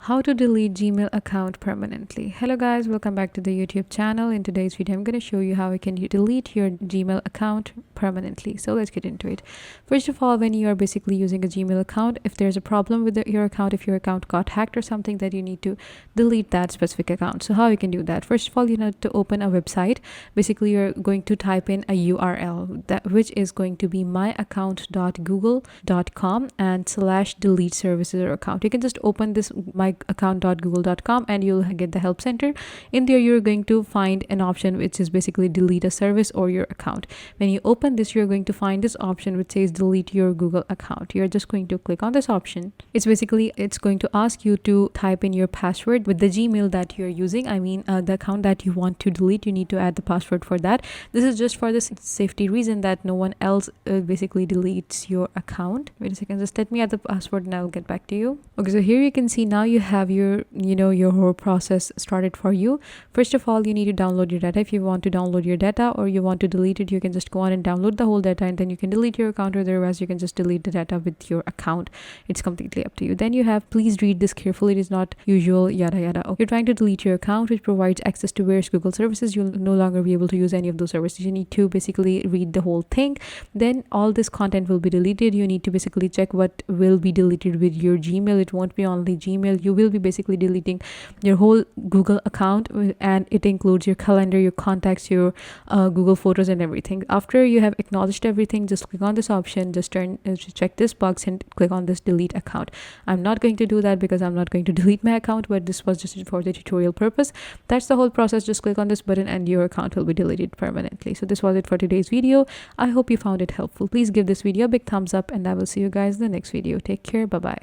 How to delete Gmail account permanently. Hello guys, welcome back to the YouTube channel. In today's video I'm going to show you how you can delete your Gmail account permanently. So let's get into it. First of all, when you are basically using a Gmail account, if there's a problem with your account, if your account got hacked or something, that you need to delete that specific account. So how you can do that? First of all, you need to open a website. Basically you're going to type in a URL which is going to be myaccount.google.com and /delete services or account. You can just open this myaccount.google.com and you'll get the help center. In there you're going to find an option which is basically delete a service or your account. When you open this, you're going to find this option which says delete your Google account. You're just going to click on this option. It's going to ask you to type in your password with the Gmail that you're using. The account that you want to delete, you need to add the password for that. This is just for the safety reason that no one else basically deletes your account. Wait a second, just let me add the password and I'll get back to you. Okay, so here you can see now you have your whole process started for you. First of all, you need to download your data. If you want to download your data or you want to delete it, you can just go on and download the whole data, and then you can delete your account, or otherwise you can just delete the data with your account. It's completely up to you. Then you have, please read this carefully, it is not usual, yada yada. Okay, you're trying to delete your account which provides access to various Google services. You'll no longer be able to use any of those services. You need to basically read the whole thing. Then all this content will be deleted. You need to basically check what will be deleted with your Gmail. It won't be only Gmail. You will be basically deleting your whole Google account, and it includes your calendar, your contacts, your Google photos and everything. After you have acknowledged everything, just click on this option, just check this box and click on this delete account. I'm not going to do that because I'm not going to delete my account, but this was just for the tutorial purpose. That's the whole process. Just click on this button and your account will be deleted permanently. So this was it for today's video. I hope you found it helpful. Please give this video a big thumbs up and I will see you guys in the next video. Take care. Bye bye.